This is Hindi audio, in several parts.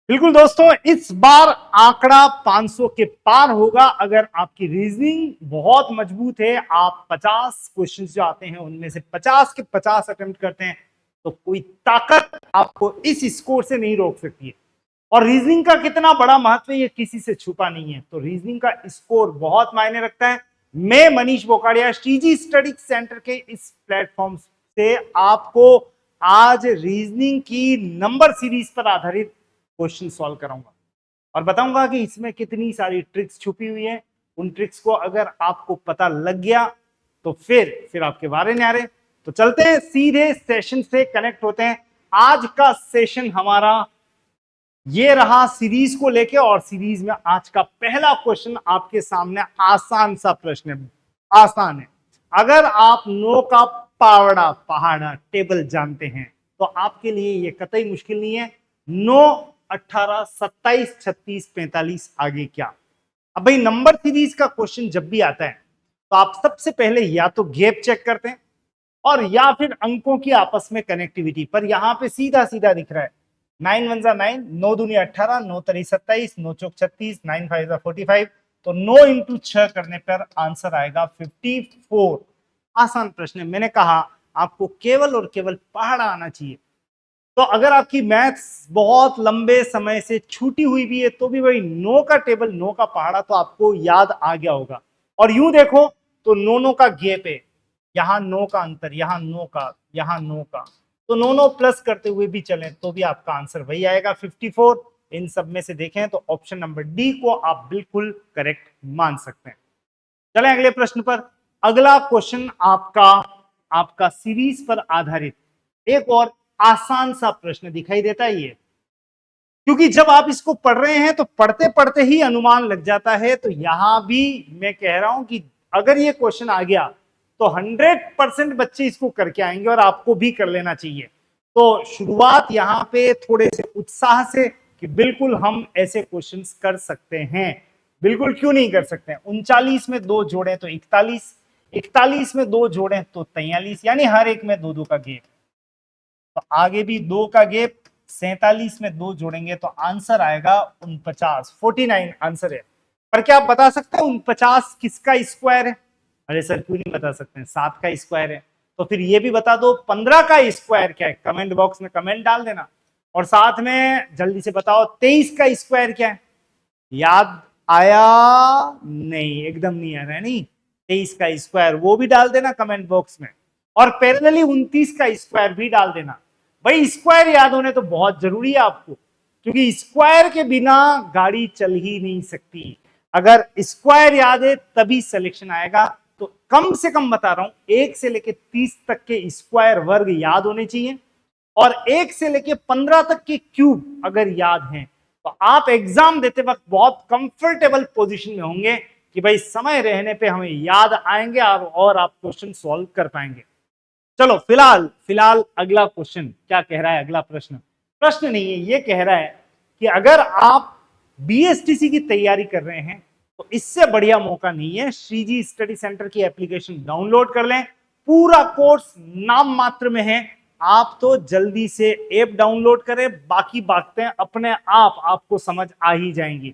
बिल्कुल दोस्तों, इस बार आंकड़ा 500 के पार होगा अगर आपकी रीजनिंग बहुत मजबूत है। आप 50 क्वेश्चंस जो आते हैं उनमें से 50 के 50 अटेम्प्ट करते हैं तो कोई ताकत आपको इस स्कोर से नहीं रोक सकती है। और रीजनिंग का कितना बड़ा महत्व है ये किसी से छुपा नहीं है। तो रीजनिंग का स्कोर बहुत मायने रखता है। मैं मनीष बोकाड़िया श्रीजी स्टडी सेंटर के इस प्लेटफॉर्म से आपको आज रीजनिंग की नंबर सीरीज पर आधारित क्वेश्चन सॉल्व कराऊंगा और बताऊंगा कि इसमें कितनी सारी ट्रिक्स छुपी हुई है। उन ट्रिक्स को अगर आपको पता लग गया तो फिर आपके बारे न्यारे। तो चलते हैं सीधे सेशन से कनेक्ट होते हैं। आज का सेशन हमारा ये रहा सीरीज को लेके, और सीरीज में आज का पहला क्वेश्चन आपके सामने आसान सा प्रश्न है। आसान है। अगर आप नो का पहाड़ा टेबल जानते हैं तो आपके लिए ये कतई मुश्किल नहीं है। 9, 18, 27, 36, 45 आगे क्या। अब भाई नंबर सीरीज का क्वेश्चन जब भी आता है तो आप सबसे पहले या तो गैप चेक करते हैं और या फिर अंकों की आपस में कनेक्टिविटी। पर यहां पे सीधा सीधा दिख रहा है 9 1 जा 9, 9 दूनी 18, 9 तरी 27, 9 चौक 36, 9 5 जा 45। तो 9 इंटू 6 करने पर आंसर आएगा 54। आसान प्रश्न है। मैंने कहा आपको केवल और केवल पहाड़ा आना चाहिए। तो अगर आपकी मैथ्स बहुत लंबे समय से छूटी हुई भी है तो भी वही 9 का टेबल, 9 का पहाड़ा तो आपको याद आ गया होगा। और यूं देखो तो 9 का गैप है, यहां 9 का अंतर, यहां 9 का, यहां 9 का। तो 9 प्लस करते हुए भी चले तो भी आपका आंसर वही आएगा 54। इन सब में से देखें तो ऑप्शन नंबर डी को आप बिल्कुल करेक्ट मान सकते हैं। चलें अगले प्रश्न पर। अगला क्वेश्चन आपका आपका सीरीज पर आधारित एक और आसान सा प्रश्न दिखाई देता है ये, क्योंकि जब आप इसको पढ़ रहे हैं तो पढ़ते पढ़ते ही अनुमान लग जाता है। तो यहां भी मैं कह रहा हूं कि अगर ये क्वेश्चन आ गया तो 100% बच्चे इसको करके आएंगे और आपको भी कर लेना चाहिए। तो शुरुआत यहां पे थोड़े से उत्साह से कि बिल्कुल हम ऐसे क्वेश्चंस कर सकते हैं। बिल्कुल क्यों नहीं कर सकते हैं। 39 में 2 जोड़े तो 41, 41 में 2 जोड़े तो 43, यानी हर एक में 2 2 का गैप। तो आगे भी 2 का गैप। 47 में 2 जोड़ेंगे तो आंसर आएगा 49, 49 आंसर है। पर क्या आप बता सकते हैं 49 किसका स्क्वायर है। अरे सर क्यों नहीं बता सकते हैं, 7 का स्क्वायर है। तो फिर ये भी बता दो 15 का स्क्वायर क्या है, कमेंट बॉक्स में कमेंट डाल देना। और साथ में जल्दी से बताओ 23 का स्क्वायर क्या है। याद आया? नहीं, एकदम नहीं आ रहा है। नहीं, 23 का स्क्वायर वो भी डाल देना कमेंट बॉक्स में। और पैरेलली 29 का स्क्वायर भी डाल देना। भाई स्क्वायर याद होने तो बहुत जरूरी है आपको, क्योंकि स्क्वायर के बिना गाड़ी चल ही नहीं सकती। अगर स्क्वायर याद है तभी सिलेक्शन आएगा। तो कम से कम बता रहा हूं 1 से लेके 30 तक के स्क्वायर वर्ग याद होने चाहिए, और 1 से लेके 15 तक के क्यूब अगर याद हैं तो आप एग्जाम देते वक्त बहुत कंफर्टेबल पोजीशन में होंगे कि भाई समय रहने पे हमें याद आएंगे और आप क्वेश्चन सॉल्व कर पाएंगे। चलो फिलहाल फिलहाल अगला क्वेश्चन क्या कह रहा है। अगला प्रश्न प्रश्न नहीं है, ये कह रहा है कि अगर आप बीएसटीसी की तैयारी कर रहे हैं तो इससे बढ़िया मौका नहीं है। श्रीजी स्टडी सेंटर की एप्लीकेशन डाउनलोड कर लें। पूरा कोर्स नाम मात्र में है। आप तो जल्दी से ऐप डाउनलोड करें, बाकी बातें अपने आप आपको समझ आ ही जाएंगी।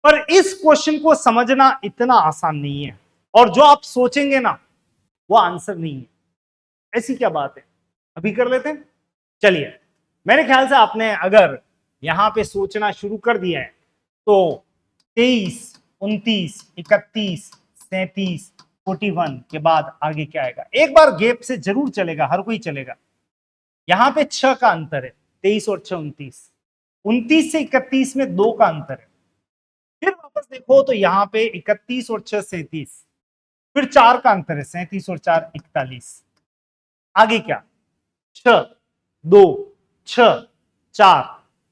पर इस क्वेश्चन को समझना इतना आसान नहीं है, और जो आप सोचेंगे ना वो आंसर नहीं है। ऐसी क्या बात है, अभी कर लेते हैं। चलिए, मेरे ख्याल से आपने अगर यहां पे सोचना शुरू कर दिया है तो 23, 29, 31, 37, 41 के बाद आगे क्या आएगा। एक बार गैप से जरूर चलेगा, हर कोई चलेगा। यहां पे 6 का अंतर है, 23 और 6 29, 29 से 31 में 2 का अंतर है। फिर वापस देखो तो यहां पे 31 और 6 37, फिर 4 का अंतर है, 37 और 4 41। आगे क्या, 6 2 6 4।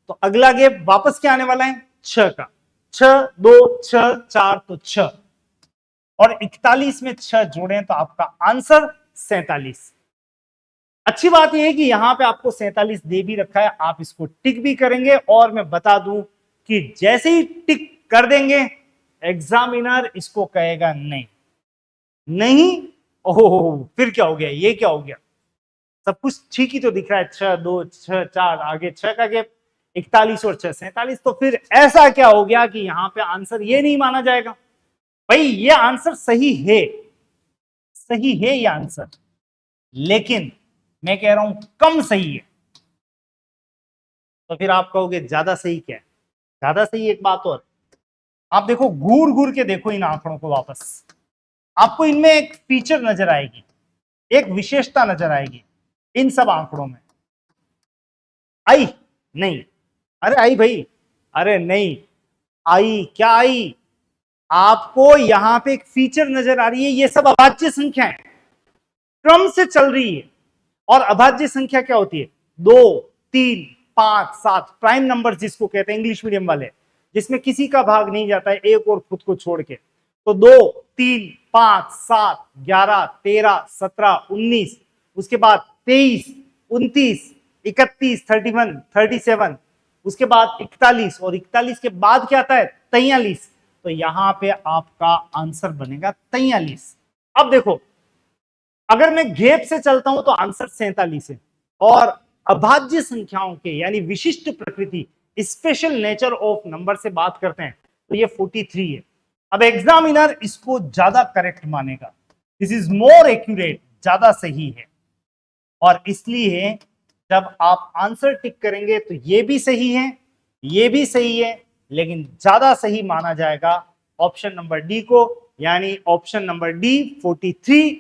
तो अगला गैप वापस क्या आने वाला है, 6 का। 6 2 6 4 तो 6, और 41 में 6 जोड़े तो आपका आंसर 47। अच्छी बात यह है कि यहां पे आपको 47 दे भी रखा है, आप इसको टिक भी करेंगे। और मैं बता दूं कि जैसे ही टिक कर देंगे एग्जामिनर इसको कहेगा नहीं नहीं। ओह, फिर क्या हो गया, ये क्या हो गया। सब कुछ ठीक ही तो दिख रहा है, 6 2 6 4, आगे 6 का गैप। 41 और 6 47। तो फिर ऐसा क्या हो गया कि यहां पे आंसर ये नहीं माना जाएगा? भाई ये आंसर सही है, सही है ये आंसर, लेकिन मैं कह रहा हूं कम सही है। तो फिर आप कहोगे ज्यादा सही क्या है? ज्यादा सही एक बात और, आप देखो घूर घूर के देखो इन आंकड़ों को वापस, आपको इनमें एक फीचर नजर आएगी, एक विशेषता नजर आएगी इन सब आंकड़ों में। आई? नहीं। अरे आई भाई, अरे नहीं आई, क्या आई? आपको यहां पे एक फीचर नजर आ रही है, ये सब अभाज्य संख्या है, क्रम से चल रही है। और अभाज्य संख्या क्या होती है? 2 3 5 7, प्राइम नंबर जिसको कहते हैं इंग्लिश मीडियम वाले, जिसमें किसी का भाग नहीं जाता है एक और खुद को छोड़ के। तो 2 3 5 7 11 13 17 19, उसके बाद 23 29 31 31 37, उसके बाद 41, और 41 के बाद क्या आता है? 43। तो यहां पे आपका आंसर बनेगा 43। अब देखो, अगर मैं घेप से चलता हूं तो आंसर 47 है, और अभाज्य संख्याओं के यानी विशिष्ट प्रकृति, स्पेशल नेचर ऑफ नंबर से बात करते हैं तो ये 43 है। अब एग्जामिनर इसको ज्यादा करेक्ट मानेगा, दिस इज मोर एक्यूरेट, ज्यादा सही है। और इसलिए जब आप आंसर टिक करेंगे तो ये भी सही है, ये भी सही है, लेकिन ज्यादा सही माना जाएगा ऑप्शन नंबर डी को, यानी option number D 43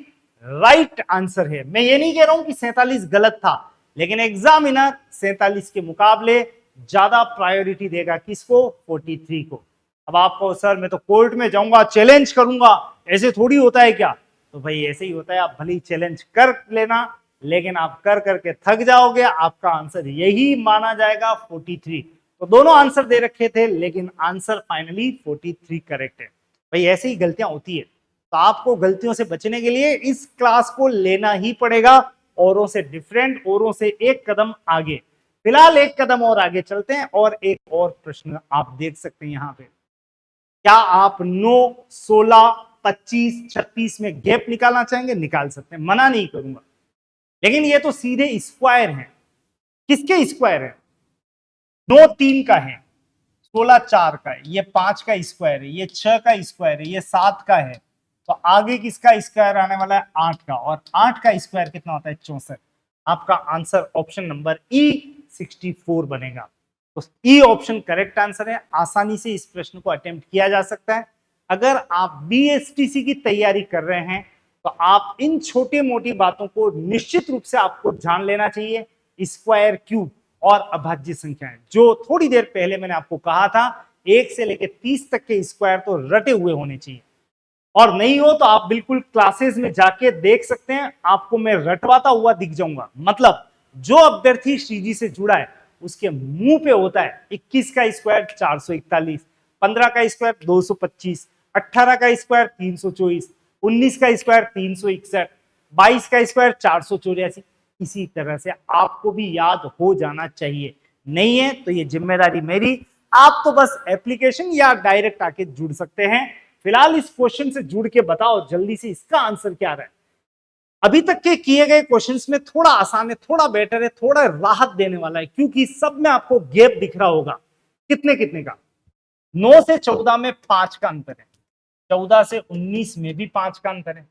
right answer है। मैं ये नहीं कह रहा हूं कि 47 गलत था, लेकिन एग्जामिनर 47 के मुकाबले ज्यादा प्रायोरिटी देगा किसको? 43 को। अब आपको सर मैं तो कोर्ट में जाऊंगा, चैलेंज करूंगा, ऐसे थोड़ी होता है क्या? तो भाई ऐसे ही होता है, आप भले ही चैलेंज कर लेना, लेकिन आप कर करके थक जाओगे, आपका आंसर यही माना जाएगा 43। तो दोनों आंसर दे रखे थे, लेकिन आंसर फाइनली 43 करेक्ट है। भाई ऐसे ही गलतियां होती है, तो आपको गलतियों से बचने के लिए इस क्लास को लेना ही पड़ेगा, औरों से डिफरेंट, औरों से एक कदम आगे। फिलहाल एक कदम और आगे चलते हैं, और एक और प्रश्न आप देख सकते हैं यहां पे। क्या आप 9 16 25 36 में गैप निकालना चाहेंगे? निकाल सकते हैं, मना नहीं करूंगा, लेकिन ये तो सीधे स्क्वायर है। किसके स्क्वायर है? 9 3 का है, 16 4 का है, ये 5 का स्क्वायर है, ये 6 का स्क्वायर है, ये 7 का है। तो आगे किसका स्क्वायर आने वाला है? 8 का, और 8 का स्क्वायर कितना होता है? 64। आपका आंसर ऑप्शन नंबर ई 64 बनेगा। तो ई ऑप्शन करेक्ट आंसर है। आसानी से इस प्रश्न को अटेम्प्ट किया जा सकता है। अगर आप बीएसटीसी की तैयारी कर रहे हैं तो आप इन छोटी मोटी बातों को निश्चित रूप से आपको जान लेना चाहिए। स्क्वायर, क्यूब और अभाज्य संख्याएं, जो थोड़ी देर पहले मैंने आपको कहा था, 1 से लेकर 30 तक के स्क्वायर तो रटे हुए होने चाहिए। और नहीं हो तो आप बिल्कुल क्लासेस में जाके देख सकते हैं, आपको मैं रटवाता हुआ दिख जाऊंगा। मतलब जो अभ्यर्थी श्रीजी से जुड़ा है उसके मुंह पे होता है 21 का स्क्वायर 441, 15 का स्क्वायर 225, 18 का स्क्वायर 324, 19 का स्क्वायर 361, 22 का स्क्वायर 484। इसी तरह से आपको भी याद हो जाना चाहिए। नहीं है तो ये जिम्मेदारी मेरी, आप तो बस एप्लीकेशन या डायरेक्ट आके जुड़ सकते हैं। फिलहाल इस क्वेश्चन से जुड़ के बताओ जल्दी से इसका आंसर क्या रहा है। अभी तक के किए गए क्वेश्चंस में थोड़ा आसान है, थोड़ा बेटर है, थोड़ा राहत देने वाला है, क्योंकि सब में आपको गैप दिख रहा होगा। कितने कितने का? 9 से 14 में 5 का अंतर है, 14 से 19 में भी 5 का अंतर है,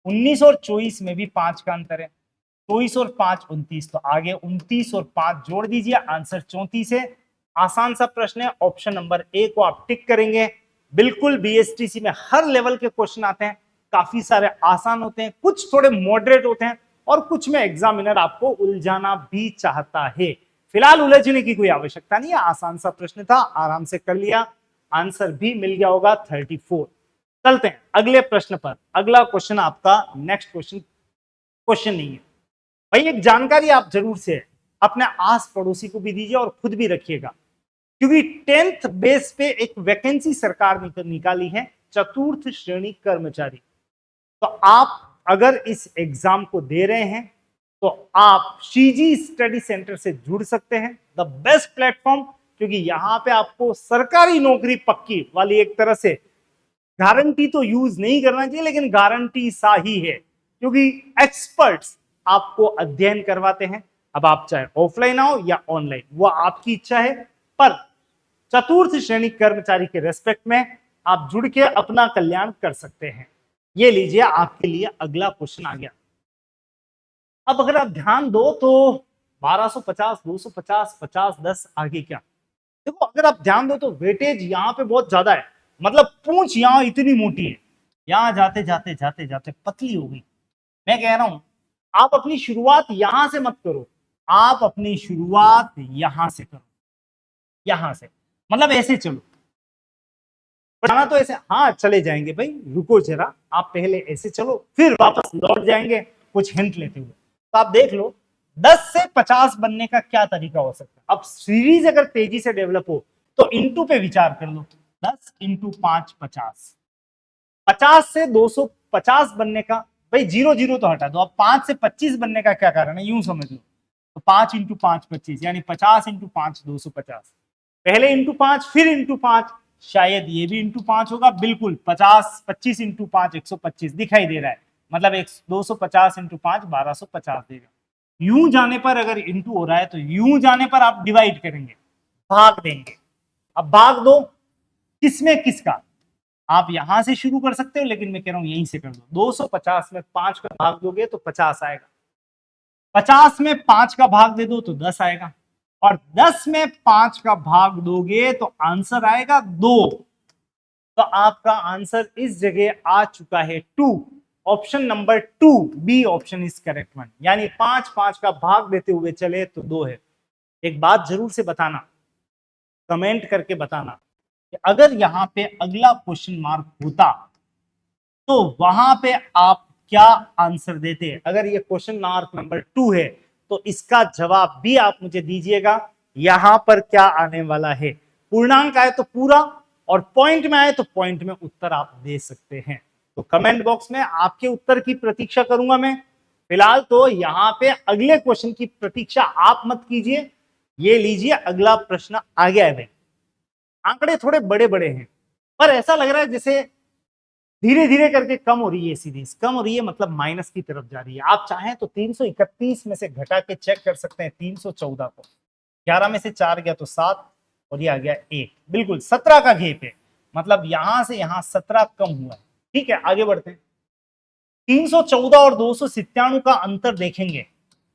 19 और 24 में भी 5 का अंतर है, 24 और 5 29, तो आगे 29 और 5 जोड़ दीजिए, आंसर 34 है। आसान सा प्रश्न है, ऑप्शन नंबर ए को आप टिक करेंगे। बिल्कुल बीएसटीसी में हर लेवल के क्वेश्चन आते हैं, काफी सारे आसान होते हैं, कुछ थोड़े मॉडरेट होते हैं, और कुछ में एग्जामिनर आपको उलझाना भी चाहता है। फिलहाल उलझने की कोई आवश्यकता नहीं है, आसान सा प्रश्न था, आराम से कर लिया, आंसर भी मिल गया होगा 34। चलते हैं अगले प्रश्न पर। अगला क्वेश्चन आपका नेक्स्ट क्वेश्चन नहीं है भाई, एक जानकारी आप जरूर से अपने आस पड़ोसी को भी दीजिए और खुद भी रखिएगा, क्योंकि 10th बेस पे एक वैकेंसी सरकार निकाली है, चतुर्थ श्रेणी कर्मचारी। तो आप अगर इस एग्जाम को दे रहे हैं तो आप सीजी स्टडी सेंटर से जुड़ सकते हैं, द बेस्ट प्लेटफॉर्म, क्योंकि यहां पे आपको सरकारी नौकरी पक्की वाली एक तरह से गारंटी तो यूज नहीं करना चाहिए, लेकिन गारंटी सा ही है, क्योंकि एक्सपर्ट्स आपको अध्ययन करवाते हैं, अब आप चाहे ऑफलाइन आओ या ऑनलाइन, वो आपकी इच्छा है, पर चतुर्थ श्रेणी कर्मचारी के रेस्पेक्ट में आप जुड़ के अपना कल्याण कर सकते हैं। ये लीजिए आपके लिए अगला क्वेश्चन आ गया। अब अगर आप ध्यान दो तो 1250, 250, 50, 10 आगे क्या, देखो अगर आप ध्यान दो तो वेटेज यहाँ पे बहुत ज्यादा है, मतलब पूंछ यहाँ इतनी मोटी है, यहाँ जाते जाते जाते जाते पतली हो गई। मैं कह रहा हूं आप अपनी शुरुआत यहां से मत करो, आप अपनी शुरुआत यहां से करो, यहां से, मतलब ऐसे चलो, जाना तो ऐसे, हाँ चले जाएंगे भाई, रुको जरा, आप पहले ऐसे चलो फिर वापस लौट जाएंगे कुछ हिंट लेते हुए। तो आप देख लो 10 से 50 बनने का क्या तरीका हो सकता है। अब सीरीज अगर तेजी से डेवलप हो तो इंटू पे विचार कर लो, 10 इंटू 5 50, 50 से 250 बनने का, भाई 0 0 तो हटा दो, अब 5 से 25 बनने का क्या कारण है, यूं समझ लो, तो 5 इंटू 5 25, यानी 50 इंटू 5 250, पहले इंटू 5 फिर इंटू 5, शायद ये भी इंटू 5 होगा, बिल्कुल 50, 25 इंटू 5 125 दिखाई दे रहा है, मतलब 250 इंटू 5 1250 देगा। यूं जाने पर अगर इंटू हो रहा है तो यूं जाने पर आप डिवाइड करेंगे, भाग देंगे। अब भाग दो किसमें किसका, आप यहां से शुरू कर सकते हो, लेकिन मैं कह रहा हूं यहीं से कर दो। 250 में 5 का भाग दोगे तो 50 आएगा, 50 में 5 का भाग दे दो तो 10 आएगा, और 10 में 5 का भाग दोगे तो आंसर आएगा 2। तो आपका आंसर इस जगह आ चुका है 2, option number 2 B option is correct one, यानी 5 5 का भाग देते हुए चले तो 2 है। एक बात जरूर से बताना, कमेंट करके बताना कि अगर यहां पे अगला क्वेश्चन मार्क होता तो वहां पे आप क्या आंसर देते। अगर ये क्वेश्चन मार्क नंबर 2 है तो इसका जवाब भी आप मुझे दीजिएगा, यहां पर क्या आने वाला है। पूर्णांक आए तो पूरा, और पॉइंट में आए तो पॉइंट में उत्तर आप दे सकते हैं। तो कमेंट बॉक्स में आपके उत्तर की प्रतीक्षा करूंगा मैं। फिलहाल तो यहां पे अगले क्वेश्चन की प्रतीक्षा आप मत कीजिए। ये लीजिए अगला प्रश्न आ गया है भाई, आंकड़े थोड़े बड़े बड़े हैं, पर ऐसा लग रहा है जैसे धीरे धीरे करके कम हो रही है, सीरीज कम हो रही है, मतलब माइनस की तरफ जा रही है। आप चाहें तो 331 में से घटा के चेक कर सकते हैं 314 को, 11 में से 4 गया तो 7, और ये आ गया 1, बिल्कुल 17 का घेप है, मतलब यहां से यहां 17 कम हुआ है। ठीक है आगे बढ़ते हैं, 314 और 297 का अंतर देखेंगे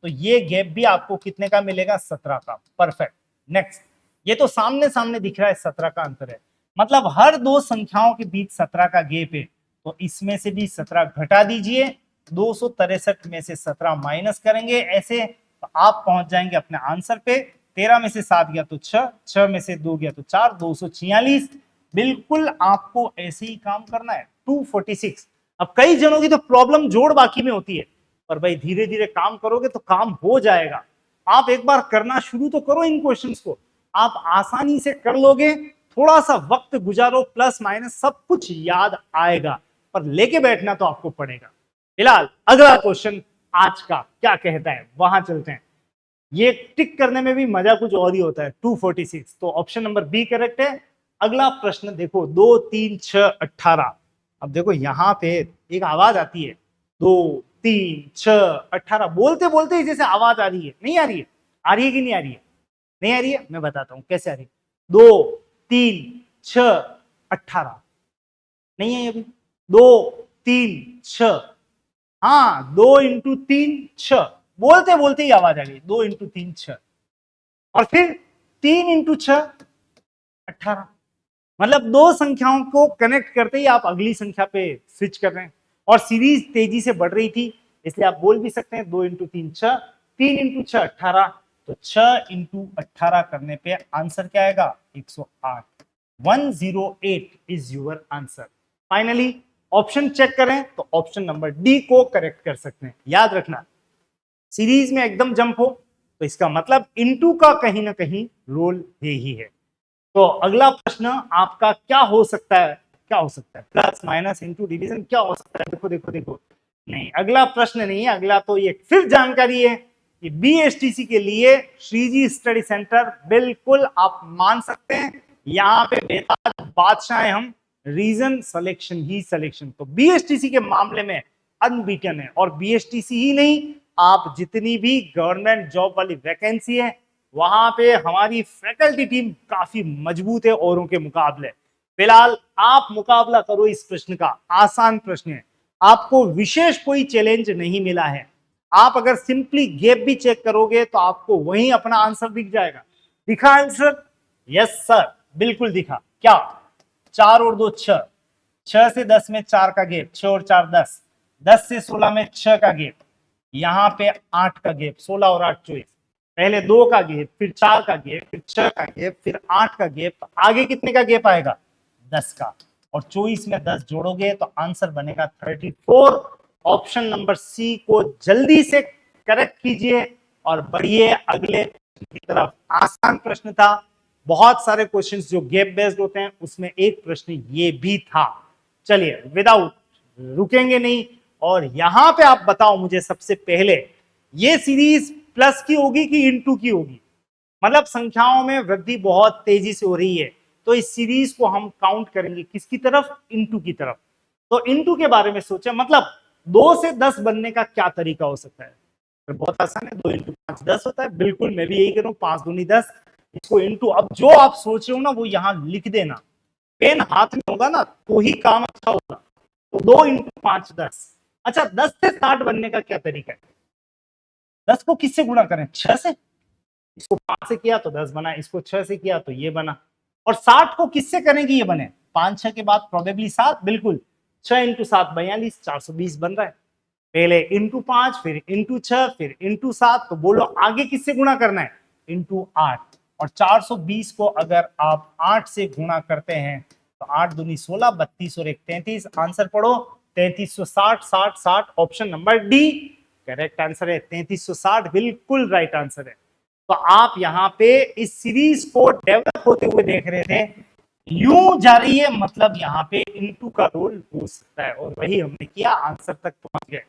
तो ये गैप भी आपको कितने का मिलेगा, 17 का, परफेक्ट। नेक्स्ट, ये तो सामने सामने दिख रहा है 17 का अंतर है, मतलब हर दो संख्याओं के बीच 17 का गैप है, तो इसमें से भी 17 घटा दीजिए, 263 में से 17 माइनस करेंगे ऐसे, तो आप पहुंच जाएंगे अपने आंसर पे। 13 में से 7 गया तो 6, 6 में से 2 गया तो 4, 246। बिल्कुल आपको ऐसे ही काम करना है, 246। अब कई जनों की तो प्रॉब्लम जोड़ बाकी में होती है, पर भाई धीरे धीरे काम करोगे तो काम हो जाएगा। आप एक बार करना शुरू तो करो इन क्वेश्चंस को, आप आसानी से कर लोगे। थोड़ा सा वक्त गुजारो, प्लस माइनस सब कुछ याद आएगा, पर लेके बैठना तो आपको पड़ेगा। फिलहाल अगला क्वेश्चन आज का क्या कहता है वहां चलते हैं। ये टिक करने में भी मजा कुछ और ही होता है, 246, तो ऑप्शन नंबर बी करेक्ट है। अगला प्रश्न देखो, 2 3 6 18। अब देखो यहां पे एक आवाज आती है, 2 3 6 18, बोलते बोलते ही जैसे आवाज आ रही है, नहीं आ रही है, आ रही है कि नहीं आ रही है, नहीं आ रही है, मैं बताता हूं कैसे आ रही है। 2 3 6 18, नहीं है अभी, 2 3 6, हाँ 2 इंटू 3 6, बोलते बोलते ही आवाज आ गई, 2 इंटू 3 6, और फिर 3 इंटू 6 18, मतलब दो संख्याओं को कनेक्ट करते ही आप अगली संख्या पे स्विच कर रहे हैं, और सीरीज तेजी से बढ़ रही थी, इसलिए आप बोल भी सकते हैं 2 इंटू 3 6, 3 इंटू 6 18, तो 6 इंटू 18 करने पे आंसर क्या आएगा, 108। 108 is your answer. Finally option check करें तो ऑप्शन नंबर डी को करेक्ट कर सकते हैं। याद रखना, सीरीज में एकदम जंप हो तो इसका मतलब इनटू का कहीं ना कहीं रोल है ही है। तो अगला प्रश्न आपका क्या हो सकता है, क्या हो सकता है, प्लस माइनस इंटू डिवीजन क्या हो सकता है, देखो देखो देखो, नहीं अगला प्रश्न नहीं है, अगला तो ये फिर जानकारी है कि बीएसटीसी के लिए श्रीजी स्टडी सेंटर बिल्कुल आप मान सकते हैं, यहाँ पे बेताज बादशाह है हम, रीजन सिलेक्शन ही सिलेक्शन, तो बीएसटीसी के मामले में अनबीटन है, और बीएसटीसी ही नहीं आप जितनी भी गवर्नमेंट जॉब वाली वैकेंसी है वहां पे हमारी फैकल्टी टीम काफी मजबूत है औरों के मुकाबले। फिलहाल आप मुकाबला करो इस प्रश्न का, आसान प्रश्न है, आपको विशेष कोई चैलेंज नहीं मिला है। आप अगर सिंपली गैप भी चेक करोगे तो आपको वहीं अपना आंसर दिख जाएगा। दिखा आंसर? यस सर, बिल्कुल दिखा। क्या? 4 और 2 6, 6 से 10 में 4 का गैप, 6 और 4 10, 10 से 16 में 6 का गैप, यहां पे 8 का गैप, 16 और 8 24, पहले 2 का गैप, फिर 4 का गैप, फिर 6 का गैप, फिर 8 का गैप, आगे कितने का गैप आएगा? 10 का। और 24 में 10 जोड़ोगे तो आंसर बनेगा 34। ऑप्शन नंबर सी को जल्दी से करेक्ट कीजिए और बढ़िए अगले की तरफ। आसान प्रश्न था, बहुत सारे क्वेश्चंस जो गैप बेस्ड होते हैं उसमें एक प्रश्न ये भी था। चलिए विदाउट रुकेंगे नहीं, और यहां पे आप बताओ मुझे सबसे पहले, ये सीरीज प्लस की होगी कि इनटू की होगी? मतलब संख्याओं में वृद्धि बहुत तेजी से हो रही है, तो इस सीरीज को हम काउंट करेंगे किसकी तरफ? इनटू की तरफ। तो इनटू के बारे में सोचे, मतलब 2 से 10 बनने का क्या तरीका हो सकता है? तो बहुत आसान है, 2 इंटू 5 10 होता है। बिल्कुल मैं भी यही करूं, 5 दूनी 10, इसको इंटू। अब जो आप सोच रहे हो ना वो यहां लिख देना, पेन हाथ में होगा ना तो ही काम अच्छा होगा। तो 2 इंटू 5 10। अच्छा, 10 से 60 बनने का क्या तरीका है? 10 को किससे गुणा करें? 6 से। इसको 5 से किया तो 10 बना, इसको 6 से किया तो ये बना। और 60 को किससे करेंगे ये बने? 5 6 के बाद प्रोबेबली 7, बिल्कुल 6 इंटू 7 42, 420 बन रहा है। पहले इंटू 5, फिर इंटू 6, फिर इंटू 7, तो बोलो आगे किससे गुणा करना है? इंटू 8। और 420 को अगर आप 8 से गुणा करते हैं तो 8 दूनी 16, 32 और 1 33। आंसर पढ़ो, 3360 60 60। Option number D correct answer है। 3360 बिल्कुल राइट आंसर है। तो आप यहां पे इस सीरीज को डेवलप होते हुए देख रहे थे, यूं जा रही है, मतलब यहां पे इनटू का रोल हो सकता है, और वही हमने किया, आंसर तक पहुंच गए।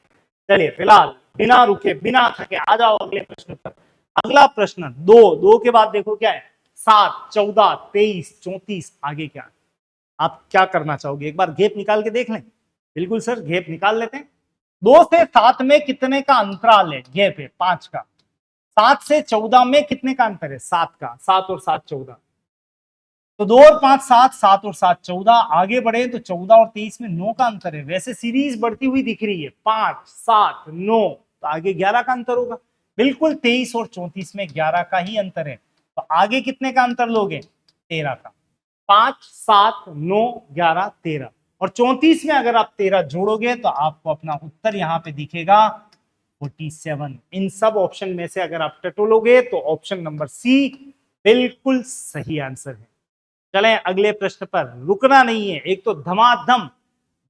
चलिए फिलहाल बिना रुके बिना थके आ जाओ अगले प्रश्न पर। अगला प्रश्न 2 के बाद देखो क्या है? 7 14 23 34, आगे क्या? आप क्या करना चाहोगे? एक बार गेप निकाल के देख लें। बिल्कुल सर, गेप निकाल लेते हैं। 2 से 7 में कितने का अंतराल है? गेप है 5 का। 7 से 14 में कितने का अंतर है? 7 का। 7 और 7 14, तो 2 और 5 7, 7 और 7 14। आगे बढ़े तो 14 और 23 में 9 का अंतर है। वैसे सीरीज बढ़ती हुई दिख रही है, 5 7 9, तो आगे 11 का अंतर होगा। बिल्कुल 23 और 34 में 11 का ही अंतर है, तो आगे कितने का अंतर लोगे? 13 का। 5 7 9 11 13, और 34 में अगर आप 13 जोड़ोगे तो आपको अपना उत्तर यहां पे दिखेगा 47। इन सब ऑप्शन में से अगर आप टटोलोगे तो ऑप्शन नंबर सी बिल्कुल सही आंसर है। चलें अगले प्रश्न पर, रुकना नहीं है। एक तो धमाधम,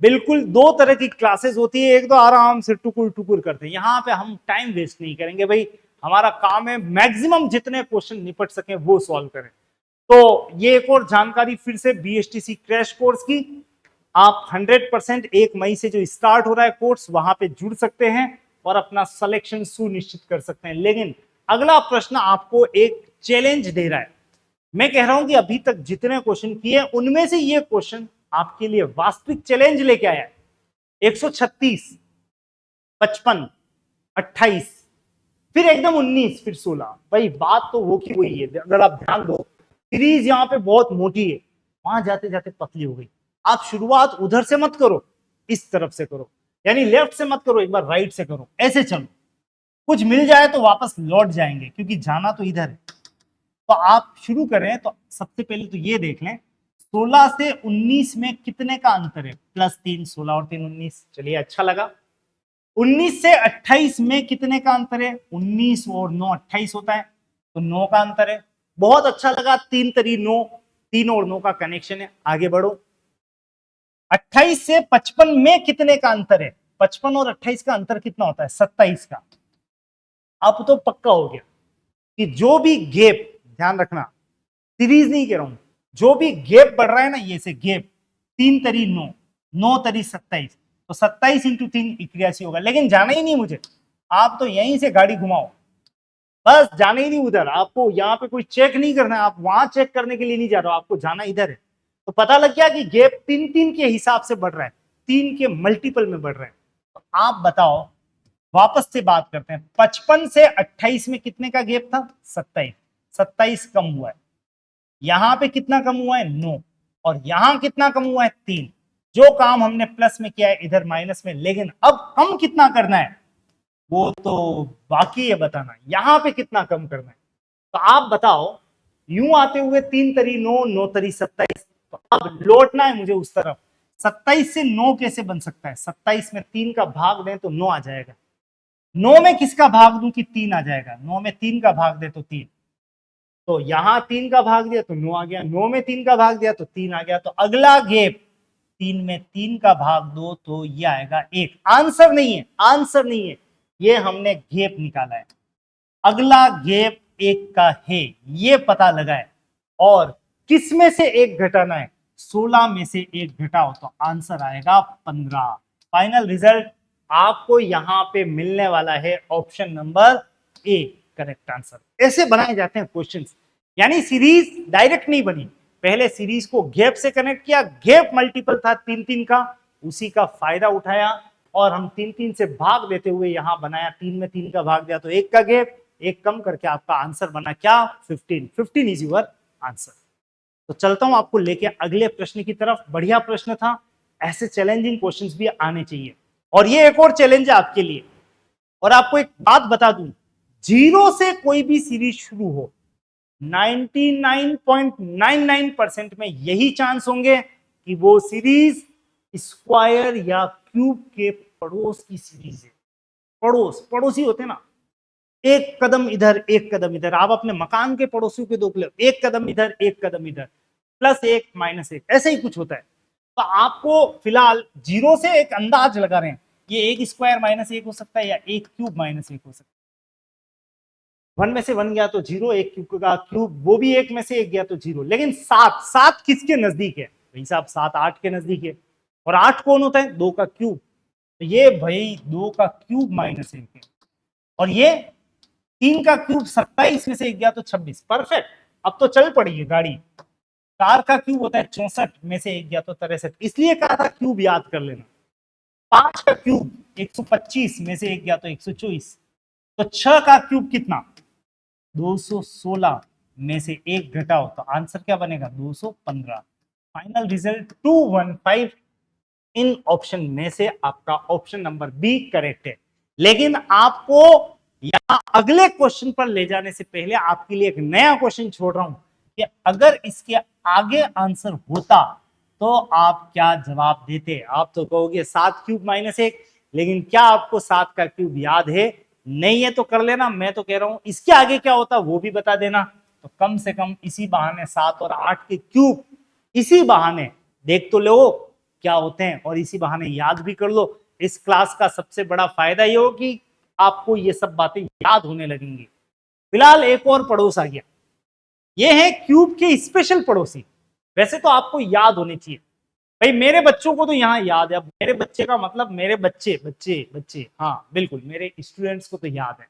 बिल्कुल 2 तरह की क्लासेस होती है, एक तो आराम से टुकुर टुकुर करते हैं, यहां पे हम टाइम वेस्ट नहीं करेंगे भाई, हमारा काम है मैक्सिमम जितने क्वेश्चन निपट सके वो सॉल्व करें। तो ये एक और जानकारी फिर से बीएसटीसी क्रैश कोर्स की, आप 100% 1 मई से जो स्टार्ट हो रहा है कोर्स, वहां पे जुड़ सकते हैं और अपना सिलेक्शन सुनिश्चित कर सकते हैं। लेकिन अगला प्रश्न आपको एक चैलेंज दे रहा है। मैं कह रहा हूं कि अभी तक जितने क्वेश्चन किए उनमें से ये क्वेश्चन आपके लिए वास्तविक चैलेंज लेके आया है। 136, 55, 28, फिर एकदम 19, फिर 16। भाई बात तो वो की वही है, अगर आप ध्यान दो सीरीज यहां पे बहुत मोटी है, वहां जाते जाते पतली हो गई। आप शुरुआत उधर से मत करो, इस तरफ से करो, यानी लेफ्ट से मत करो, एक बार राइट से करो, ऐसे चलो। कुछ मिल जाए तो वापस लौट जाएंगे क्योंकि जाना तो इधर है। तो आप शुरू करें तो सबसे पहले तो ये देख लें, 16 से 19 में कितने का अंतर है? +3, 16 और 3 19। चलिए अच्छा लगा। 19 से 28 में कितने का अंतर है? 19 और 9 28 होता है, तो 9 का अंतर है। बहुत अच्छा लगा, 3 3 9, 3 और 9 का कनेक्शन है। आगे बढ़ो, 28 से 55 में कितने का अंतर है? 55 और 28 का अंतर कितना होता है? 27 का। अब तो पक्का हो गया कि जो भी गैप, ध्यान रखना सीरीज नहीं कह रहा हूं, जो भी गैप बढ़ रहा है ना, ये से गैप, 3 तरी 9, 9 तरी 27, तो 27 इंटू 3 81 होगा। लेकिन जाना ही नहीं मुझे, आप तो यहीं से गाड़ी घुमाओ, बस जाना ही नहीं उधर। आपको यहाँ पे कोई चेक नहीं करना है, आप वहां चेक करने के लिए नहीं जा रहे हो, आपको जाना इधर है। तो पता लग गया कि गैप 3 3 के हिसाब से बढ़ रहा है, 3 के मल्टीपल में बढ़ रहा है। तो आप बताओ वापस से बात करते हैं, 55 से 28 में कितने का गैप था? 27। 27 कम हुआ है, यहां पे कितना कम हुआ है? 9, और यहां कितना कम हुआ है? 3। जो काम हमने प्लस में किया है इधर माइनस में, लेकिन अब कम कितना करना है वो तो बाकी है बताना, यहां पे कितना कम करना है। तो आप बताओ, यूं आते हुए 3 तरी 9, 9 तरी 27, तो अब लौटना है मुझे उस तरफ। 27 से 9 कैसे बन सकता है? 27 में 3 का भाग दें तो 9 आ जाएगा, 9 में किसका भाग दूं कि 3 आ जाएगा? 9 में 3 का भाग दे तो 3, तो यहां 3 का भाग दिया तो 9 आ गया, 9 में 3 का भाग दिया तो 3 आ गया। तो अगला गैप 3 में 3 का भाग दो तो ये आएगा 1। आंसर नहीं है, आंसर नहीं है, ये हमने गैप निकाला है। अगला गैप 1 का है, ये पता लगा है, और किस में से 1 घटाना है? 16 में से 1 घटाओ तो आंसर आएगा 15। फाइनल रिजल्ट आपको यहां पे मिलने वाला है option number A, correct answer. ऐसे बनाए जाते हैं क्वेश्चंस, यानी सीरीज डायरेक्ट नहीं बनी, पहले सीरीज को गैप से कनेक्ट किया, गैप मल्टीपल था 3-3 का, उसी का फायदा उठाया और हम 3-3 से भाग देते हुए यहां बनाया, 3 में 3 का भाग दिया तो 1 का गैप, 1 कम करके आपका आंसर बना क्या? 15। 15 इज योर आंसर। तो चलता हूं आपको लेके अगले प्रश्न की तरफ। बढ़िया प्रश्न था, ऐसे चैलेंजिंग क्वेश्चंस भी आने चाहिए। और ये एक और चैलेंज है आपके लिए, और आपको एक बात बता दूं, जीरो से कोई भी सीरीज शुरू हो, 99.99% में यही चांस होंगे कि वो सीरीज स्क्वायर या क्यूब के पड़ोस की सीरीज है। पड़ोसी होते ना, एक कदम इधर एक कदम इधर, आप अपने मकान के पड़ोसियों के देख लो, एक कदम इधर एक कदम इधर, +1 -1, ऐसे ही कुछ होता है। तो आपको फिलहाल जीरो से एक अंदाज लगा रहे हैं, ये 1 स्क्वायर -1 हो सकता है या 1 क्यूब -1 हो सकता है। 1 में से 1 गया तो 0, 1 क्यूब का क्यूब वो भी 1 में से 1 गया तो 0। लेकिन 7 किसके नजदीक है भाई साहब? 7 8 के नजदीक है, और 8 कौन होता है? 2 का क्यूब, तो ये भाई 2 का क्यूब -1 है, और ये 3 का क्यूब 27 में से 1 गया तो 26। परफेक्ट, अब तो चल पड़ी है गाड़ी। 4 का क्यूब होता है 64 में से 1 गया तो 63, इसलिए कहा था क्यूब याद कर लेना। 5 का क्यूब 125 में से 1 गया तो 124, तो 6 का क्यूब कितना? 216 में से 1 घटाओ तो आंसर क्या बनेगा? 215। Final result 215। इन ऑप्शन में से आपका ऑप्शन नंबर बी करेक्ट है। लेकिन आपको यहां अगले क्वेश्चन पर ले जाने से पहले आपके लिए एक नया क्वेश्चन छोड़ रहा हूं कि अगर इसके आगे आंसर होता तो आप क्या जवाब देते? आप तो कहोगे 7 क्यूब -1, लेकिन क्या आपको 7 का क्यूब याद है? नहीं है तो कर लेना, मैं तो कह रहा हूं इसके आगे क्या होता वो भी बता देना। तो कम से कम इसी बहाने 7 और 8 के क्यूब इसी बहाने देख तो लो क्या होते हैं, और इसी बहाने याद भी कर लो। इस क्लास का सबसे बड़ा फायदा ये हो कि आपको ये सब बातें याद होने लगेंगी। फिलहाल एक और पड़ोस आ गया, ये है क्यूब के स्पेशल पड़ोसी। वैसे तो आपको याद होने चाहिए भाई, मेरे बच्चों को तो यहाँ याद है। अब मेरे बच्चे का मतलब मेरे बच्चे बच्चे बच्चे, हाँ बिल्कुल, मेरे स्टूडेंट्स को तो याद है।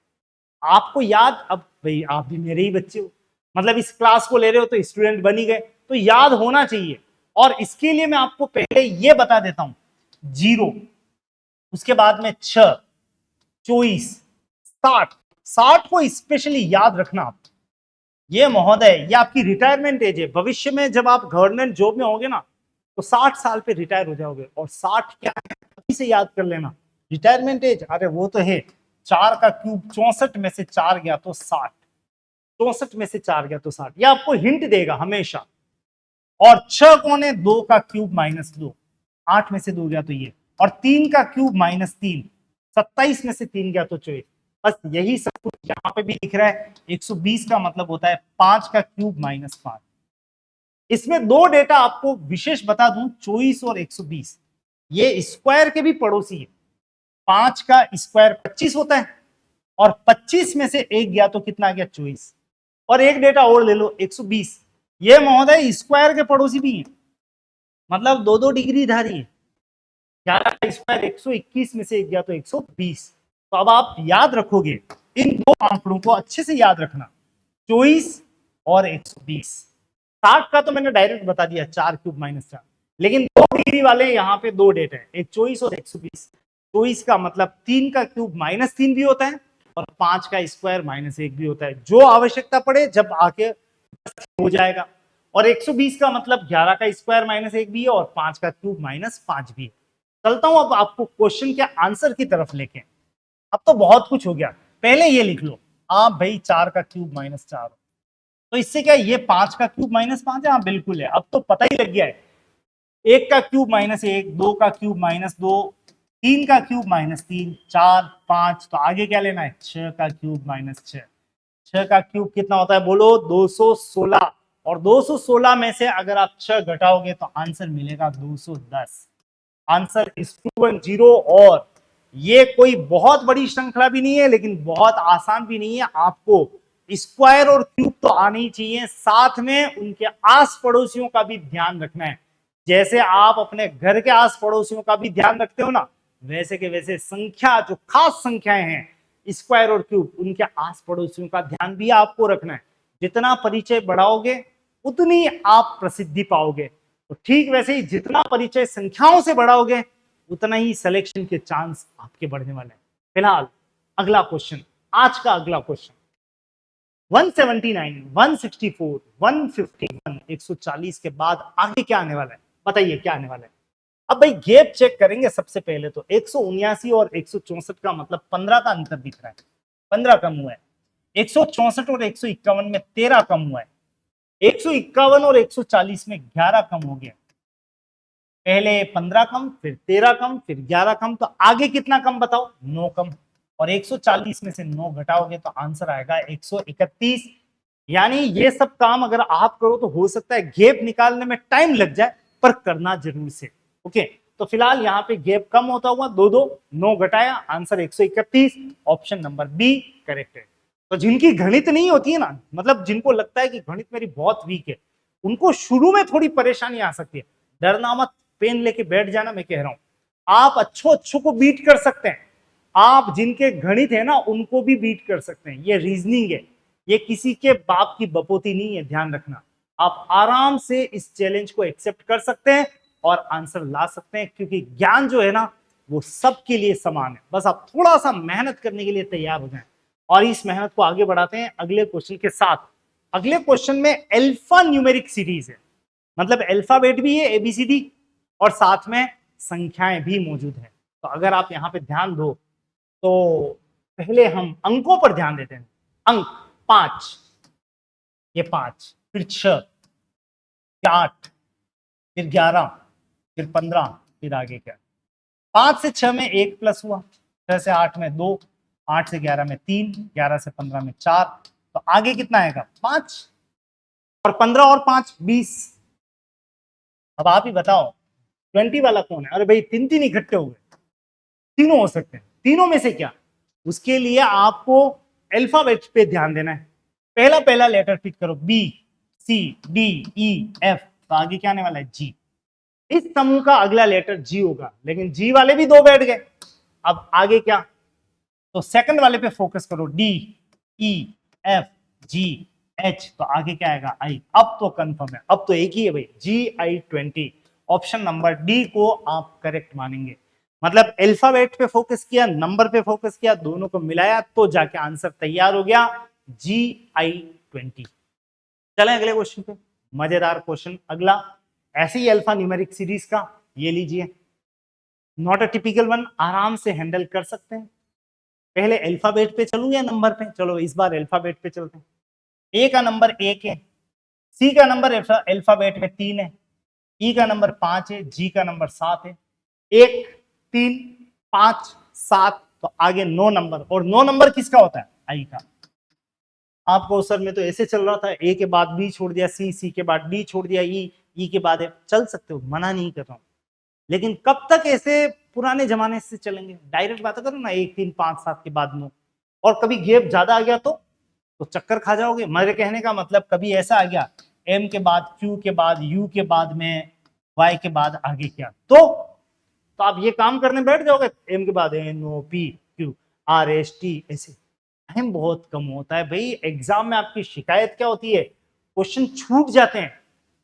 आपको याद, अब भाई आप भी मेरे ही बच्चे हो, मतलब इस क्लास को ले रहे हो तो स्टूडेंट बन ही गए, तो याद होना चाहिए। और इसके लिए मैं आपको पहले ये बता देता हूं, 0, उसके बाद में 6, 24, 60। 60 को स्पेशली याद रखना आप। ये महोदय, ये आपकी रिटायरमेंट एज है। भविष्य में जब आप गवर्नमेंट जॉब में होगे ना तो 60 साल पे रिटायर हो जाओगे, और 60 क्या है अभी से याद कर लेना। रिटायरमेंट एज, अरे वो तो है, 4 का क्यूब 64 में से 4 गया तो 60, 64 में से 4 गया तो 60, ये आपको हिंट देगा हमेशा। और 6 कौन है? 2 का क्यूब -2, 8 में से 2 गया तो ये, और 3 का क्यूब -3, 27 में से 3 गया तो 24। बस यही सब कुछ यहाँ पे भी दिख रहा है। 120 का मतलब होता है 5 का क्यूब -5। इसमें दो डेटा आपको विशेष बता दूं, 24 और 120, ये स्क्वायर के भी पड़ोसी है। 5 का स्क्वायर 25 होता है, और 25 में से 1 गया तो कितना गया? 24। और एक डेटा और ले लो, 120, ये महोदय स्क्वायर के पड़ोसी भी है, मतलब 2-2 डिग्री धारी है। 11 का स्क्वायर 121 में से 1 गया तो 120। तो अब आप याद रखोगे, इन दो आंकड़ों को अच्छे से याद रखना, 24 और 120। 60 का तो मैंने डायरेक्ट बता दिया, 4 क्यूब -4, लेकिन 2 डिग्री वाले यहाँ पे 2 डेटा है, एक 24 और 120। 24 का मतलब 3 का क्यूब -3 भी होता है और 5 का स्क्वायर -1 भी होता है। जो आवश्यकता पड़े जब आके हो जाएगा। और 120 का मतलब 11 का स्क्वायर -1 भी है और 5 का क्यूब -5 भी है। चलता हूं अब आपको क्वेश्चन के आंसर की तरफ लेके। अब तो बहुत कुछ हो गया, पहले ये लिख लो आप भाई 4 का क्यूब -4, तो इससे क्या ये 5 का क्यूब -5 है। हाँ बिल्कुल है, अब तो पता ही लग गया है। 1 का क्यूब -1, 2 का क्यूब -2, 3 का क्यूब -3, 4, 5, तो आगे क्या लेना है 6 का क्यूब -6। 6 का क्यूब कितना होता है बोलो 216, और 216 में से अगर आप 6 घटाओगे तो आंसर मिलेगा 210। Answer is proven 0। और ये कोई बहुत बड़ी श्रृंखला भी नहीं है लेकिन बहुत आसान भी नहीं है। आपको स्क्वायर और क्यूब तो आने ही चाहिए, साथ में उनके आस पड़ोसियों का भी ध्यान रखना है। जैसे आप अपने घर के आस पड़ोसियों का भी ध्यान रखते हो ना, वैसे के वैसे संख्या जो खास संख्याएं हैं स्क्वायर और क्यूब, उनके आस पड़ोसियों का ध्यान भी आपको रखना है। जितना परिचय बढ़ाओगे उतनी आप प्रसिद्धि पाओगे। तो ठीक वैसे ही जितना परिचय संख्याओं से बढ़ाओगे उतना ही सिलेक्शन के चांस आपके बढ़ने वाले हैं। फिलहाल अगला क्वेश्चन, आज का अगला क्वेश्चन 179, 164, 151, 140 के बाद आगे क्या आने वाला है, बताइए क्या आने वाला है। अब भाई गैप चेक करेंगे सबसे पहले तो 179 और 164 का मतलब 15 का अंतर दिख रहा है, 15 कम हुआ है। 164 और 151 में 13 कम हुआ है। 151 और 140 में 11 कम हो गया। पहले 15 कम, फिर 13 कम, फिर 11 कम, तो आगे कितना कम बताओ 9 कम। और 140 में से 9 घटाओगे तो आंसर आएगा 131। यानी ये सब काम अगर आप करो तो हो सकता है गैप निकालने में टाइम लग जाए, पर करना जरूर से। ओके, तो फिलहाल यहाँ पे गैप कम होता हुआ 2 9 घटाया, answer 131। Option number B correct है। तो जिनकी गणित नहीं होती है ना, मतलब जिनको लगता है कि गणित मेरी बहुत वीक है, उनको शुरू में थोड़ी परेशानी आ सकती है। डरना मत, पेन लेके बैठ जाना, मैं कह रहा हूं आप अच्छों को बीट कर सकते हैं। आप जिनके गणित है ना उनको भी बीट कर सकते हैं। ये रीजनिंग है, ये किसी के बाप की बपोती नहीं है, ध्यान रखना। आप आराम से इस चैलेंज को एक्सेप्ट कर सकते हैं और आंसर ला सकते हैं, क्योंकि ज्ञान जो है ना वो सबके लिए समान है। बस आप थोड़ा सा मेहनत करने के लिए तैयार हो जाएं। और इस मेहनत को आगे बढ़ाते हैं अगले क्वेश्चन के साथ। अगले क्वेश्चन में अल्फा न्यूमेरिक सीरीज है, मतलब अल्फाबेट भी है एबीसीडी और साथ में संख्याएं भी मौजूद है। तो अगर आप यहां पे ध्यान दो तो पहले हम अंकों पर ध्यान देते हैं। अंक 5, ये 5, फिर 6, फिर 8, फिर 11, फिर 15, फिर आगे क्या 5 से 6 में 1 प्लस हुआ, 6 से 8 में 2, 8 से 11 में 3, 11 से 15 में 4, तो आगे कितना आएगा 5, और 15 और 5 20। अब आप ही बताओ 20 वाला कौन है। अरे भाई 3 इकट्ठे हो गए, तीनों हो सकते हैं। तीनों में से क्या, उसके लिए आपको अल्फाबेट पे ध्यान देना है। पहला पहला लेटर पिक करो, B C D E F, तो आगे क्या आने वाला है जी। इस समूह का अगला लेटर जी होगा, लेकिन जी वाले भी 2 बैठ गए। अब आगे क्या, तो सेकंड वाले पे फोकस करो, D E F G H, तो आगे क्या आएगा आई। अब तो कंफर्म है, अब तो एक ही है भाई GI20। ऑप्शन नंबर डी को आप करेक्ट मानेंगे। मतलब अल्फाबेट पे फोकस किया, नंबर पे फोकस किया, दोनों को मिलाया तो जाके आंसर तैयार हो गया GI20। चलें अगले क्वेश्चन पे, मजेदार क्वेश्चन अगला, ऐसे ही अल्फा न्यूमेरिक सीरीज का, ये लीजिए नॉट अ टिपिकल वन, आराम से हैंडल कर सकते हैं। पहले अल्फाबेट पे चलूं या नंबर पे, चलो इस बार अल्फाबेट पे चलते हैं। ए का नंबर 1 है, सी का नंबर अल्फाबेट में 3 है, ई का नंबर 5 है, जी का नंबर 7 है। 1 3 5 7, तो आगे 9 नंबर, और 9 नंबर किसका होता है आई का। आपको सर में तो ऐसे चल रहा था, ए के बाद बी छोड़ दिया, सी के बाद डी छोड़ दिया, ई के बाद चल सकते हो, मना नहीं कर रहा हूं, लेकिन कब तक ऐसे पुराने जमाने से चलेंगे। डायरेक्ट बात करो ना, 1 3 5 7 के बाद 9, और कभी गैप ज्यादा आ गया तो चक्कर खा जाओगे। मेरे कहने का मतलब कभी ऐसा आ गया एम के बाद क्यू के बाद यू के बाद में वाई के बाद आगे क्या, तो आप ये काम करने बैठ जाओगे, एम के बाद N O P Q R S T, ऐसे टाइम बहुत कम होता है भाई। एग्जाम में आपकी शिकायत क्या होती है, क्वेश्चन छूट जाते हैं।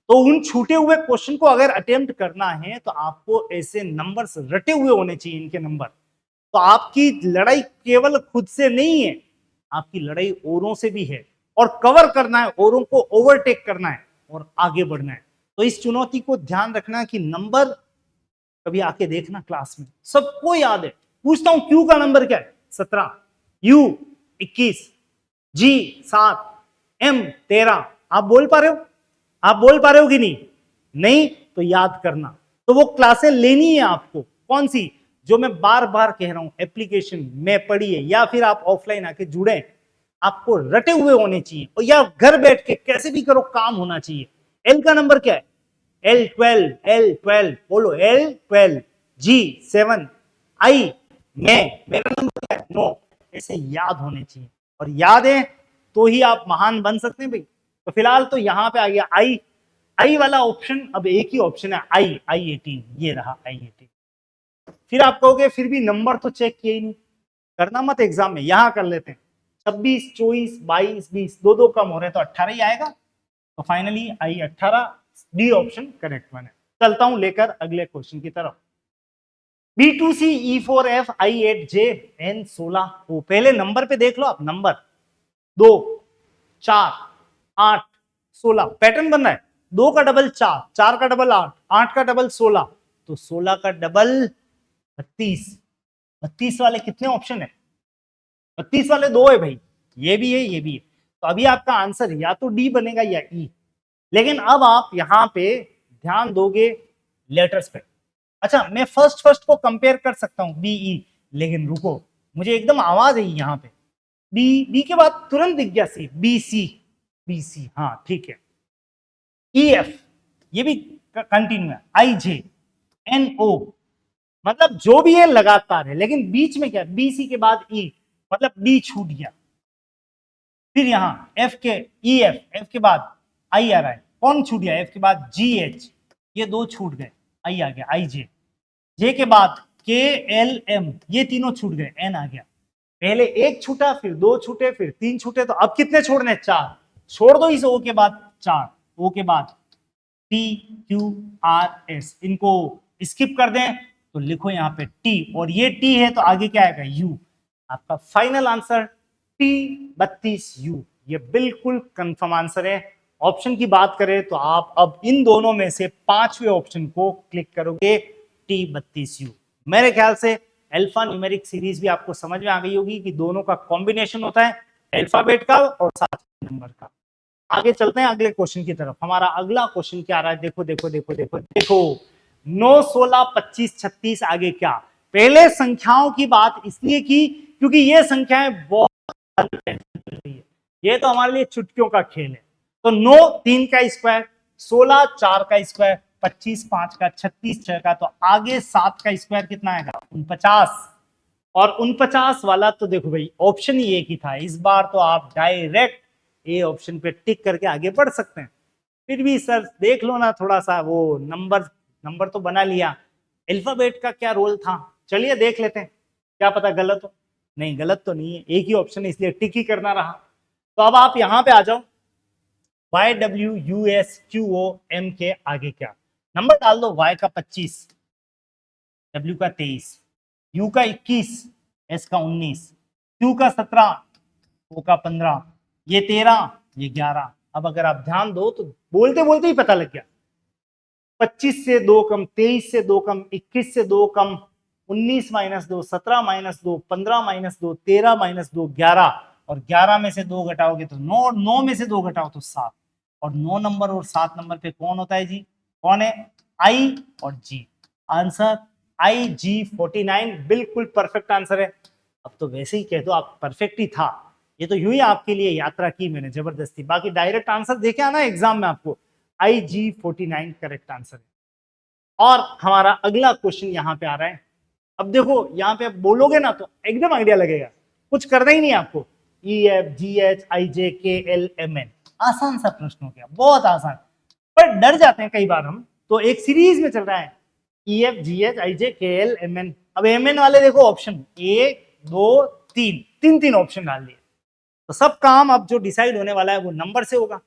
तो उन छूटे हुए क्वेश्चन को अगर अटेम्प्ट करना है तो आपको ऐसे नंबर्स रटे हुए होने चाहिए, इनके नंबर तो आपकी लड़ाई केवल खुद से नहीं है, आपकी लड़ाई औरों से भी है, और कवर करना है, औरों को ओवरटेक करना है और आगे बढ़ना है। तो इस चुनौती को ध्यान रखना कि नंबर कभी आके देखना क्लास में, सबको याद है। पूछता हूं क्यू का नंबर क्या है? 17, यू 21, जी 7, एम 13। आप बोल पा रहे हो? आप बोल पा रहे हो कि नहीं? नहीं तो याद करना। तो वो क्लासें लेनी है आपको, कौन सी? जो मैं बार बार कह रहा हूं, एप्लीकेशन में पढ़िए या फिर आप ऑफलाइन आके जुड़े, आपको रटे हुए होने चाहिए, और या घर बैठ के कैसे भी करो काम होना चाहिए। एल का नंबर क्या है? L12 बोलो, L12, G7, I मेरा नंबर क्या है? 9। ऐसे याद होने चाहिए, और याद है तो ही आप महान बन सकते हैं भाई। तो फिलहाल तो यहां पे आ गया आई वाला ऑप्शन। अब एक ही ऑप्शन है I18, ये रहा I18। फिर आप कहोगे फिर भी नंबर तो चेक किए ही नहीं, करना मत एग्जाम में, यहां कर लेते हैं। 26, 24, 22, 20, दो कम हो रहे हैं तो 18 ही आएगा। तो finally I18, D option correct one है। चलता हूं लेकर अगले क्वेश्चन की तरफ। B2C E4F I8J N16 O। पहले नंबर पे देख लो आप, नंबर 2, 4, 8, 16 पैटर्न बन रहा है। 2 का डबल 4, 4 का डबल 8, 8 का डबल 16, तो 16 का डबल 32। 32 वाले कितने ऑप्शन है? 32 वाले 2 है भाई, ये भी है ये भी है। तो अभी आपका आंसर या तो डी बनेगा या ई। लेकिन अब आप यहां पे ध्यान दोगे लेटर्स पे। अच्छा, मैं फर्स्ट को कंपेयर कर सकता हूं बीई, लेकिन रुको, मुझे एकदम आवाज आई यहां पे। बी के बाद तुरंत दिख गया सी, बी सी, हाँ ठीक है। ई एफ, ये भी कंटिन्यू है। आई जे एन ओ, मतलब जो भी है लगातार है, लेकिन बीच में क्या? बी सी के बाद ई, मतलब डी छूट गया। फिर यहां एफ के ई एफ के बाद आई आ रहा है, कौन छूट गया? एफ के बाद जी एच, ये 2 छूट गए, आई आ गया आई जे। जे के बाद के एल एम, ये तीनों छूट गए, एन आ गया। पहले 1 छूटा, फिर 2 छूटे, फिर 3 छूटे, तो अब कितने छोड़ने? 4। छोड़ दो इस ओ के बाद 4, ओ के बाद पी क्यू आर एस, इनको स्किप कर दें तो लिखो यहां पे टी, और ये टी है तो आगे क्या आएगा? यू। आपका फाइनल आंसर T32U, ये बिल्कुल कंफर्म आंसर है। ऑप्शन की बात करें तो आप अब इन दोनों में से 5वें ऑप्शन को क्लिक करोगे, T32U। मेरे ख्याल से अल्फा न्यूमेरिक सीरीज भी आपको समझ में आ गई होगी कि दोनों का कॉम्बिनेशन होता है, अल्फाबेट का और साथ नंबर का। आगे चलते हैं अगले क्वेश्चन की तरफ। हमारा अगला क्वेश्चन क्या आ रहा है? देखो देखो देखो देखो देखो, 9, 16, 25, 36, आगे क्या? पहले संख्याओं की बात इसलिए की क्योंकि ये संख्याएं बहुत, ये तो हमारे लिए चुटकियों का खेल है। तो 9 3 का स्क्वायर, 16 4 का स्क्वायर, 25 5 का, 36 6 का, तो आगे 7 का स्क्वायर कितना आएगा? 49। और 49 वाला तो देखो भाई ऑप्शन ही एक ही था, इस बार तो आप डायरेक्ट ए ऑप्शन पे टिक करके आगे बढ़ सकते हैं। फिर भी सर देख लो ना थोड़ा सा, वो नंबर तो बना लिया, अल्फाबेट का क्या रोल था? चलिए देख लेते हैं, क्या पता गलत हो। नहीं, गलत तो नहीं है, एक ही ऑप्शन है इसलिए टिक ही करना रहा। तो अब आप यहां पे आ जाओ, Y W U S Q O M के आगे क्या? नंबर डाल दो। वाई का 25, डब्ल्यू का 23, यू का 21, एस का 19, क्यू का 17, ओ का 15, ये 13, ये 11। अब अगर आप ध्यान दो तो बोलते बोलते ही पता लग गया। 25 से 2 कम, 23 से 2 कम, 21 से 2 कम, 19 माइनस 2, 17 माइनस 2, 15 माइनस 2, 13 माइनस 2, 11, और 11 में से 2 घटाओगे तो 9, 9 में से 2 घटाओ तो 7। और 9 नंबर और 7 नंबर पे कौन होता है जी? कौन है? आई और जी। आंसर IG49, बिल्कुल परफेक्ट आंसर है। अब तो वैसे ही कह दो आप परफेक्ट ही था, ये तो यूं ही आपके लिए यात्रा की मैंने जबरदस्ती, बाकी डायरेक्ट आंसर देखे आना एग्जाम में आपको। IG49 करेक्ट आंसर है। और हमारा अगला क्वेश्चन यहां पे आ रहा है। अब देखो यहां पे आप बोलोगे ना तो एकदम आइडिया लगेगा, कुछ करना ही नहीं आपको। EFGHIJKLMN, आसान सा प्रश्न हो गया, बहुत आसान। पर डर जाते हैं कई बार हम, तो एक सीरीज में चल रहा है EFGHIJKLMN। अब MN वाले देखो ऑप्शन 1 2 3, तीन ऑप्शन डाल दिए, तो सब काम अब जो डिसाइड होने वाला है वो नंबर से होगा।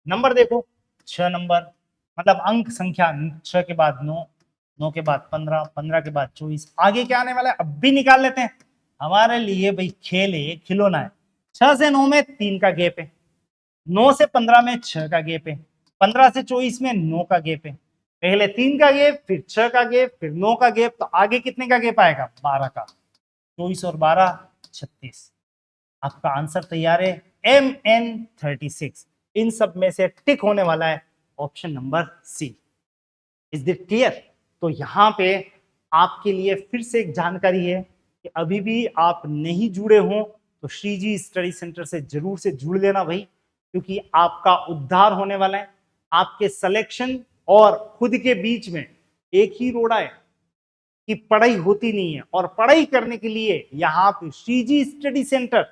नंबर देखो, 6 नंबर, मतलब अंक संख्या 6 के बाद 9, 9 के बाद 15, 15 के बाद 24, आगे क्या आने वाला है अब भी निकाल लेते हैं। हमारे लिए भाई खेल है, खिलौना है। 6 से 9 में 3 का गैप है, 9 से 15 में 6 का गैप है, 15 से 24 में 9 का गैप है। पहले 3 का गैप, फिर 6 का गैप, फिर 9 का गैप, तो आगे कितने का गैप आएगा? 12 का। 24 और 12 36। आपका आंसर तैयार है MN36। इन सब में से टिक होने वाला है option number C. Is that clear? तो यहां पे आपके लिए फिर से एक जानकारी है कि अभी भी आप नहीं जुड़े हो तो श्रीजी स्टडी सेंटर से जरूर से जुड़ लेना भाई, क्योंकि आपका उद्धार होने वाला है। आपके सिलेक्शन और खुद के बीच में एक ही रोड़ा है कि पढ़ाई होती नहीं है, और पढ़ाई करने के लिए यहाँ पे श्रीजी स्टडी सेंटर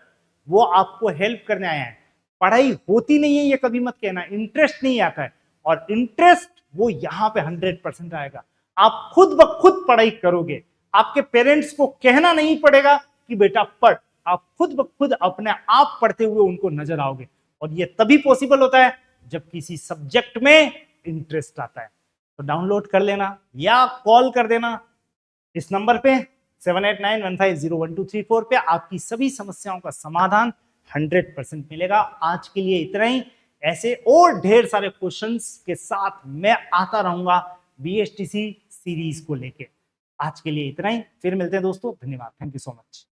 वो आपको हेल्प करने आया है। पढ़ाई होती नहीं है ये कभी मत कहना, इंटरेस्ट नहीं आता है, और इंटरेस्ट वो यहाँ पे 100% आएगा। आप खुद ब खुद पढ़ाई करोगे, आपके पेरेंट्स को कहना नहीं पड़ेगा कि बेटा पढ़, आप खुद ब खुद अपने आप पढ़ते हुए उनको नजर आओगे। और ये तभी पॉसिबल होता है जब किसी सब्जेक्ट में इंटरेस्ट आता है। तो डाउनलोड कर लेना या कॉल कर देना इस नंबर पे 7891501234 पे, आपकी सभी समस्याओं का समाधान 100% मिलेगा। आज के लिए इतना ही। ऐसे और ढेर सारे क्वेश्चंस के साथ मैं आता रहूंगा BSTC सीरीज को लेके। आज के लिए इतना ही, फिर मिलते हैं दोस्तों, धन्यवाद, थैंक यू सो मच।